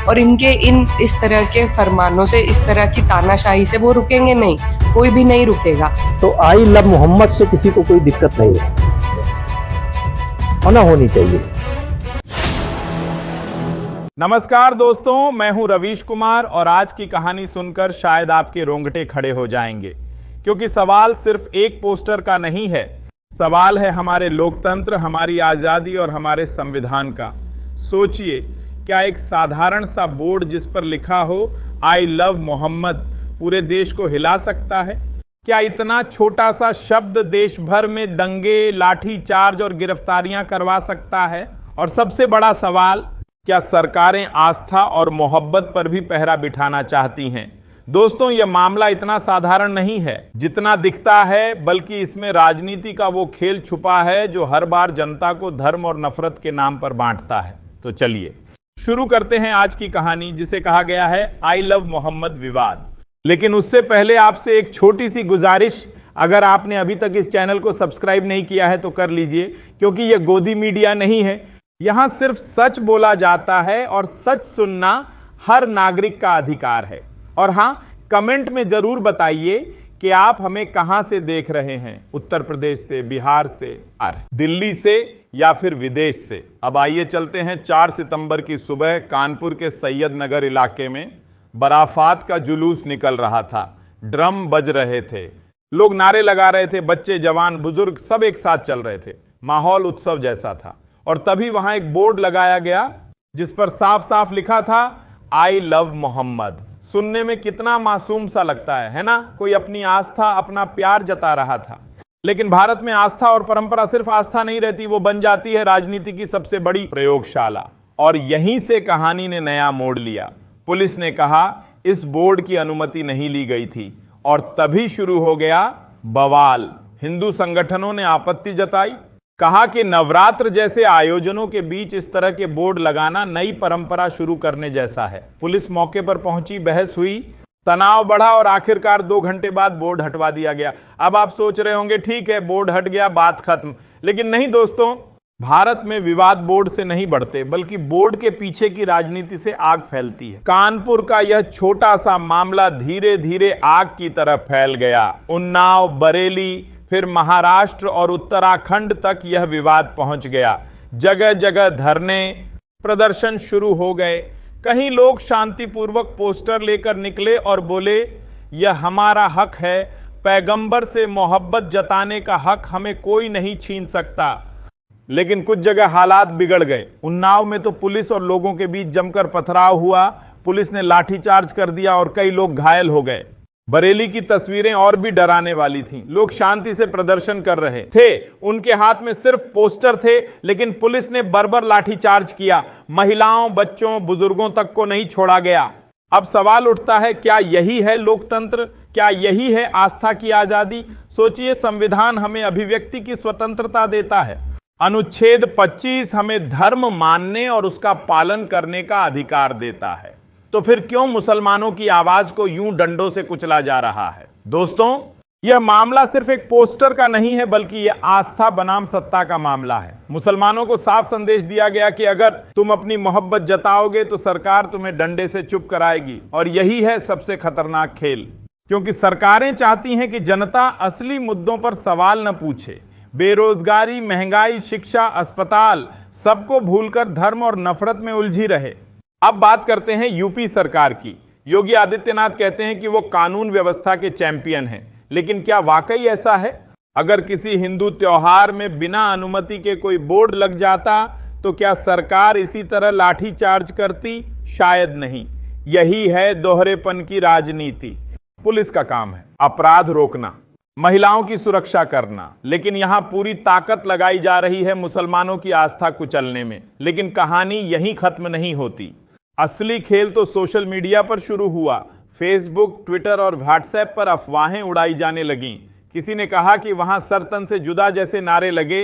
और इनके इस तरह के फरमानों से, इस तरह की तानाशाही से वो रुकेंगे नहीं, कोई भी नहीं रुकेगा। तो आई लव मोहम्मद से किसी को कोई दिक्कत नहीं है, होना होनी चाहिए। नमस्कार दोस्तों, मैं हूं रवीश कुमार और आज की कहानी सुनकर शायद आपके रोंगटे खड़े हो जाएंगे, क्योंकि सवाल सिर्फ एक पोस्टर का नहीं है। सवाल है हमारे लोकतंत्र, हमारी आज़ादी और हमारे संविधान का। सोचिए, क्या एक साधारण सा बोर्ड जिस पर लिखा हो आई लव मोहम्मद पूरे देश को हिला सकता है? क्या इतना छोटा सा शब्द देश भर में दंगे, लाठी चार्ज और गिरफ्तारियां करवा सकता है? और सबसे बड़ा सवाल, क्या सरकारें आस्था और मोहब्बत पर भी पहरा बिठाना चाहती हैं? दोस्तों, यह मामला इतना साधारण नहीं है जितना दिखता है, बल्कि इसमें राजनीति का वो खेल छुपा है जो हर बार जनता को धर्म और नफरत के नाम पर बांटता है। तो चलिए शुरू करते हैं आज की कहानी, जिसे कहा गया है आई लव मोहम्मद विवाद। लेकिन उससे पहले आपसे एक छोटी सी गुजारिश, अगर आपने अभी तक इस चैनल को सब्सक्राइब नहीं किया है तो कर लीजिए, क्योंकि यह गोदी मीडिया नहीं है। यहां सिर्फ सच बोला जाता है और सच सुनना हर नागरिक का अधिकार है। और हाँ, कमेंट में जरूर बताइए कि आप हमें कहां से देख रहे हैं, उत्तर प्रदेश से, बिहार से, दिल्ली से या फिर विदेश से। अब आइए चलते हैं 4 सितंबर की सुबह कानपुर के सैयद नगर इलाके में बराफात का जुलूस निकल रहा था। ड्रम बज रहे थे, लोग नारे लगा रहे थे, बच्चे, जवान, बुजुर्ग सब एक साथ चल रहे थे। माहौल उत्सव जैसा था। और तभी वहां एक बोर्ड लगाया गया जिस पर साफ साफ लिखा था आई लव मोहम्मद। सुनने में कितना मासूम सा लगता है ना? कोई अपनी आस्था, अपना प्यार जता रहा था। लेकिन भारत में आस्था और परंपरा सिर्फ आस्था नहीं रहती, वो बन जाती है राजनीति की सबसे बड़ी प्रयोगशाला। और यहीं से कहानी ने नया मोड़ लिया। पुलिस ने कहा इस बोर्ड की अनुमति नहीं ली गई थी, और तभी शुरू हो गया बवाल। हिंदू संगठनों ने आपत्ति जताई, कहा कि नवरात्र जैसे आयोजनों के बीच इस तरह के बोर्ड लगाना नई परंपरा शुरू करने जैसा है। पुलिस मौके पर पहुंची, बहस हुई, तनाव बढ़ा और आखिरकार 2 घंटे बाद बोर्ड हटवा दिया गया। अब आप सोच रहे होंगे ठीक है, बोर्ड हट गया, बात खत्म। लेकिन नहीं दोस्तों, भारत में विवाद बोर्ड से नहीं बढ़ते, बल्कि बोर्ड के पीछे की राजनीति से आग फैलती है। कानपुर का यह छोटा सा मामला धीरे धीरे आग की तरह फैल गया। उन्नाव, बरेली, फिर महाराष्ट्र और उत्तराखंड तक यह विवाद पहुंच गया। जगह जगह धरने, प्रदर्शन शुरू हो गए। कहीं लोग शांतिपूर्वक पोस्टर लेकर निकले और बोले यह हमारा हक है, पैगंबर से मोहब्बत जताने का हक हमें कोई नहीं छीन सकता। लेकिन कुछ जगह हालात बिगड़ गए। उन्नाव में तो पुलिस और लोगों के बीच जमकर पथराव हुआ, पुलिस ने लाठीचार्ज कर दिया और कई लोग घायल हो गए। बरेली की तस्वीरें और भी डराने वाली थीं। लोग शांति से प्रदर्शन कर रहे थे, उनके हाथ में सिर्फ पोस्टर थे, लेकिन पुलिस ने बर्बर लाठीचार्ज किया। महिलाओं, बच्चों, बुजुर्गों तक को नहीं छोड़ा गया। अब सवाल उठता है, क्या यही है लोकतंत्र? क्या यही है आस्था की आजादी? सोचिए, संविधान हमें अभिव्यक्ति की स्वतंत्रता देता है। अनुच्छेद 25 हमें धर्म मानने और उसका पालन करने का अधिकार देता है। तो फिर क्यों मुसलमानों की आवाज को यूं डंडों से कुचला जा रहा है? दोस्तों, यह मामला सिर्फ एक पोस्टर का नहीं है, बल्कि यह आस्था बनाम सत्ता का मामला है। मुसलमानों को साफ संदेश दिया गया कि अगर तुम अपनी मोहब्बत जताओगे तो सरकार तुम्हें डंडे से चुप कराएगी। और यही है सबसे खतरनाक खेल, क्योंकि सरकारें चाहती हैं कि जनता असली मुद्दों पर सवाल न पूछे। बेरोजगारी, महंगाई, शिक्षा, अस्पताल, सबको भूलकर धर्म और नफरत में उलझी रहे। अब बात करते हैं यूपी सरकार की। योगी आदित्यनाथ कहते हैं कि वो कानून व्यवस्था के चैंपियन हैं, लेकिन क्या वाकई ऐसा है? अगर किसी हिंदू त्योहार में बिना अनुमति के कोई बोर्ड लग जाता तो क्या सरकार इसी तरह लाठी चार्ज करती? शायद नहीं। यही है दोहरेपन की राजनीति। पुलिस का काम है अपराध रोकना, महिलाओं की सुरक्षा करना, लेकिन यहां पूरी ताकत लगाई जा रही है मुसलमानों की आस्था कुचलने में। लेकिन कहानी यहीं खत्म नहीं होती। असली खेल तो सोशल मीडिया पर शुरू हुआ। फेसबुक, ट्विटर और व्हाट्सएप पर अफवाहें उड़ाई जाने लगीं। किसी ने कहा कि वहां सर तन से जुदा जैसे नारे लगे,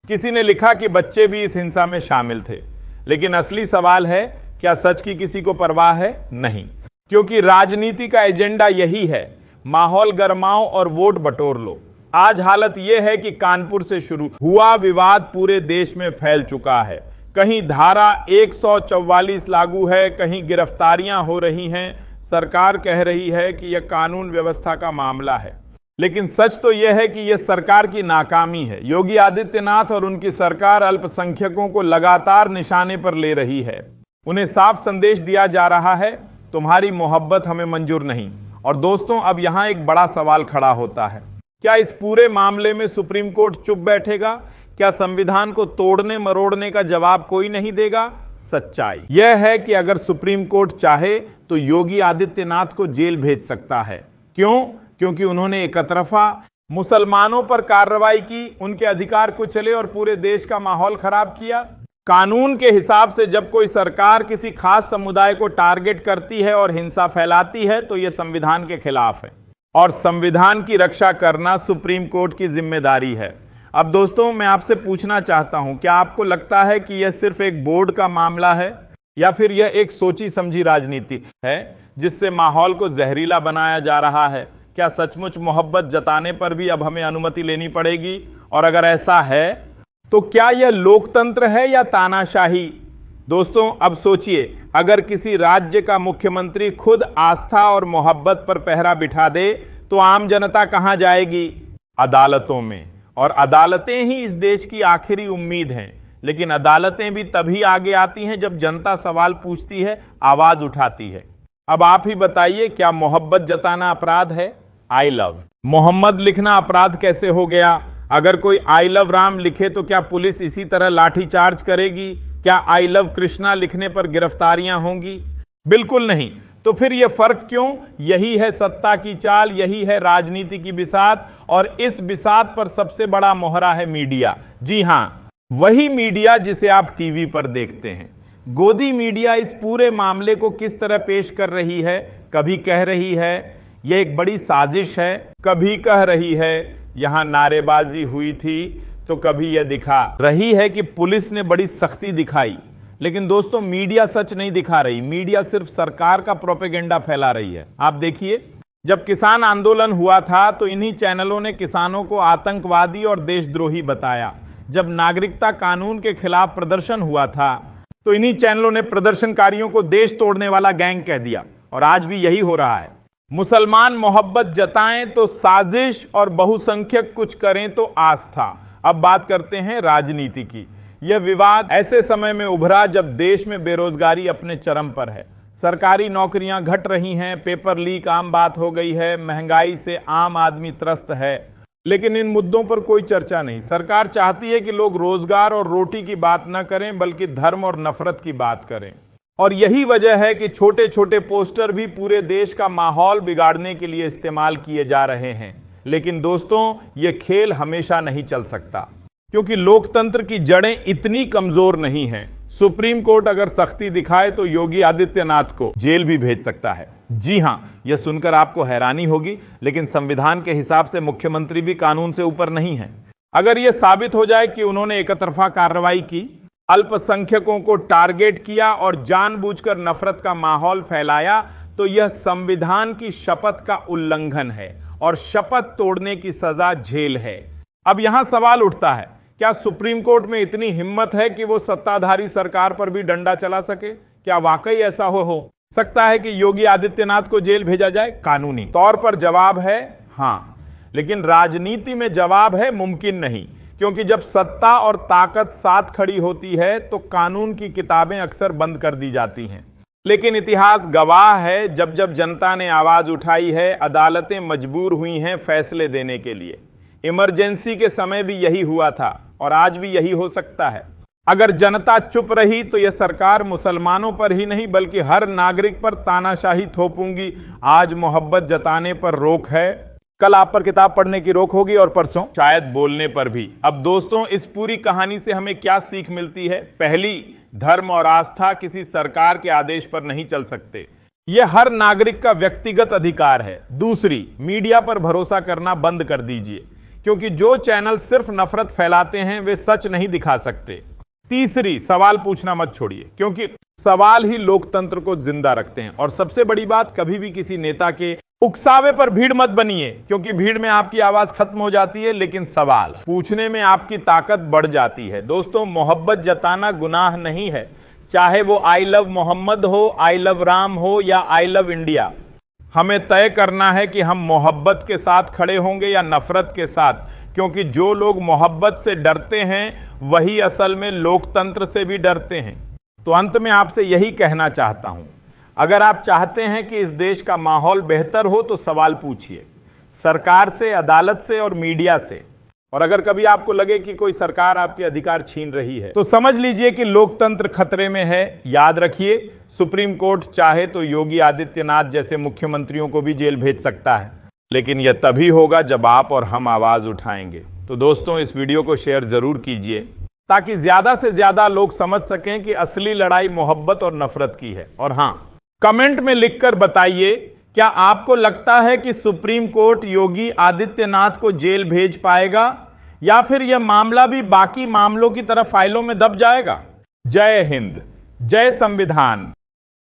किसी ने लिखा कि बच्चे भी इस हिंसा में शामिल थे। लेकिन असली सवाल है, क्या सच की किसी को परवाह है? नहीं, क्योंकि राजनीति का एजेंडा यही है, माहौल गरमाओ और वोट बटोर लो। आज हालत यह है कि कानपुर से शुरू हुआ विवाद पूरे देश में फैल चुका है। कहीं धारा 144 लागू है, कहीं गिरफ्तारियां हो रही हैं। सरकार कह रही है कि यह कानून व्यवस्था का मामला है, लेकिन सच तो यह है कि यह सरकार की नाकामी है। योगी आदित्यनाथ और उनकी सरकार अल्पसंख्यकों को लगातार निशाने पर ले रही है। उन्हें साफ संदेश दिया जा रहा है, तुम्हारी मोहब्बत हमें मंजूर नहीं। और दोस्तों, अब यहां एक बड़ा सवाल खड़ा होता है, क्या इस पूरे मामले में सुप्रीम कोर्ट चुप बैठेगा? क्या संविधान को तोड़ने मरोड़ने का जवाब कोई नहीं देगा? सच्चाई यह है कि अगर सुप्रीम कोर्ट चाहे तो योगी आदित्यनाथ को जेल भेज सकता है। क्यों? क्योंकि उन्होंने एक तरफा मुसलमानों पर कार्रवाई की, उनके अधिकार कुचले और पूरे देश का माहौल खराब किया। कानून के हिसाब से जब कोई सरकार किसी खास समुदाय को टारगेट करती है और हिंसा फैलाती है तो यह संविधान के खिलाफ है, और संविधान की रक्षा करना सुप्रीम कोर्ट की जिम्मेदारी है। अब दोस्तों, मैं आपसे पूछना चाहता हूं, क्या आपको लगता है कि यह सिर्फ एक बोर्ड का मामला है या फिर यह एक सोची समझी राजनीति है जिससे माहौल को जहरीला बनाया जा रहा है? क्या सचमुच मोहब्बत जताने पर भी अब हमें अनुमति लेनी पड़ेगी? और अगर ऐसा है तो क्या यह लोकतंत्र है या तानाशाही? दोस्तों, अब सोचिए, अगर किसी राज्य का मुख्यमंत्री खुद आस्था और मोहब्बत पर पहरा बिठा दे तो आम जनता कहां जाएगी? अदालतों में। और अदालतें ही इस देश की आखिरी उम्मीद हैं। लेकिन अदालतें भी तभी आगे आती हैं जब जनता सवाल पूछती है, आवाज उठाती है। अब आप ही बताइए, क्या मोहब्बत जताना अपराध है? आई लव मोहम्मद लिखना अपराध कैसे हो गया? अगर कोई आई लव राम लिखे तो क्या पुलिस इसी तरह लाठीचार्ज करेगी? क्या आई लव कृष्णा लिखने पर गिरफ्तारियां होंगी? बिल्कुल नहीं। तो फिर यह फर्क क्यों? यही है सत्ता की चाल, यही है राजनीति की बिसात, और इस बिसात पर सबसे बड़ा मोहरा है मीडिया। जी हां, वही मीडिया जिसे आप टीवी पर देखते हैं। गोदी मीडिया इस पूरे मामले को किस तरह पेश कर रही है? कभी कह रही है यह एक बड़ी साजिश है, कभी कह रही है यहां नारेबाजी हुई थी, तो कभी यह दिखा रही है कि पुलिस ने बड़ी सख्ती दिखाई। लेकिन दोस्तों, मीडिया सच नहीं दिखा रही, मीडिया सिर्फ सरकार का प्रोपेगेंडा फैला रही है। आप देखिए, जब किसान आंदोलन हुआ था तो इन्हीं चैनलों ने किसानों को आतंकवादी और देशद्रोही बताया। जब नागरिकता कानून के खिलाफ प्रदर्शन हुआ था तो इन्हीं चैनलों ने प्रदर्शनकारियों को देश तोड़ने वाला गैंग कह दिया, और आज भी यही हो रहा है। मुसलमान मोहब्बत जताएं तो साजिश, और बहुसंख्यक कुछ करें तो आस्था। अब बात करते हैं राजनीति की। यह विवाद ऐसे समय में उभरा जब देश में बेरोजगारी अपने चरम पर है, सरकारी नौकरियां घट रही हैं, पेपर लीक आम बात हो गई है, महंगाई से आम आदमी त्रस्त है। लेकिन इन मुद्दों पर कोई चर्चा नहीं। सरकार चाहती है कि लोग रोजगार और रोटी की बात न करें, बल्कि धर्म और नफरत की बात करें। और यही वजह है कि छोटे छोटे पोस्टर भी पूरे देश का माहौल बिगाड़ने के लिए इस्तेमाल किए जा रहे हैं। लेकिन दोस्तों, यह खेल हमेशा नहीं चल सकता, क्योंकि लोकतंत्र की जड़ें इतनी कमजोर नहीं हैं। सुप्रीम कोर्ट अगर सख्ती दिखाए तो योगी आदित्यनाथ को जेल भी भेज सकता है। जी हां, यह सुनकर आपको हैरानी होगी, लेकिन संविधान के हिसाब से मुख्यमंत्री भी कानून से ऊपर नहीं है। अगर यह साबित हो जाए कि उन्होंने एकतरफा कार्रवाई की, अल्पसंख्यकों को टारगेट किया और जानबूझकर नफरत का माहौल फैलाया, तो यह संविधान की शपथ का उल्लंघन है और शपथ तोड़ने की सजा जेल है। अब यहां सवाल उठता है, क्या सुप्रीम कोर्ट में इतनी हिम्मत है कि वो सत्ताधारी सरकार पर भी डंडा चला सके? क्या वाकई ऐसा हो सकता है कि योगी आदित्यनाथ को जेल भेजा जाए? कानूनी तौर पर जवाब है हां, लेकिन राजनीति में जवाब है मुमकिन नहीं, क्योंकि जब सत्ता और ताकत साथ खड़ी होती है तो कानून की किताबें अक्सर बंद कर दी जाती हैं। लेकिन इतिहास गवाह है, जब जब जनता ने आवाज उठाई है, अदालतें मजबूर हुई हैं फैसले देने के लिए। इमरजेंसी के समय भी यही हुआ था और आज भी यही हो सकता है। अगर जनता चुप रही तो यह सरकार मुसलमानों पर ही नहीं बल्कि हर नागरिक पर तानाशाही थोपूंगी। आज मोहब्बत जताने पर रोक है, कल आप पर किताब पढ़ने की रोक होगी, और परसों शायद बोलने पर भी। अब दोस्तों, इस पूरी कहानी से हमें क्या सीख मिलती है? पहली, धर्म और आस्था किसी सरकार के आदेश पर नहीं चल सकते, यह हर नागरिक का व्यक्तिगत अधिकार है। दूसरी, मीडिया पर भरोसा करना बंद कर दीजिए, क्योंकि जो चैनल सिर्फ नफरत फैलाते हैं वे सच नहीं दिखा सकते। तीसरी, सवाल पूछना मत छोड़िए, क्योंकि सवाल ही लोकतंत्र को जिंदा रखते हैं। और सबसे बड़ी बात, कभी भी किसी नेता के उकसावे पर भीड़ मत बनिए, क्योंकि भीड़ में आपकी आवाज खत्म हो जाती है, लेकिन सवाल पूछने में आपकी ताकत बढ़ जाती है। दोस्तों, मोहब्बत जताना गुनाह नहीं है, चाहे वो आई लव मोहम्मद हो, आई लव राम हो या आई लव इंडिया। हमें तय करना है कि हम मोहब्बत के साथ खड़े होंगे या नफरत के साथ, क्योंकि जो लोग मोहब्बत से डरते हैं वही असल में लोकतंत्र से भी डरते हैं। तो अंत में आपसे यही कहना चाहता हूं, अगर आप चाहते हैं कि इस देश का माहौल बेहतर हो तो सवाल पूछिए, सरकार से, अदालत से और मीडिया से। और अगर कभी आपको लगे कि कोई सरकार आपके अधिकार छीन रही है तो समझ लीजिए कि लोकतंत्र खतरे में है। याद रखिए, सुप्रीम कोर्ट चाहे तो योगी आदित्यनाथ जैसे मुख्यमंत्रियों को भी जेल भेज सकता है, लेकिन यह तभी होगा जब आप और हम आवाज उठाएंगे। तो दोस्तों, इस वीडियो को शेयर जरूर कीजिए ताकि ज्यादा से ज्यादा लोग समझ सकें कि असली लड़ाई मोहब्बत और नफरत की है। और हां, कमेंट में लिखकर बताइए, क्या आपको लगता है कि सुप्रीम कोर्ट योगी आदित्यनाथ को जेल भेज पाएगा या फिर यह मामला भी बाकी मामलों की तरह फाइलों में दब जाएगा? जय हिंद, जय संविधान।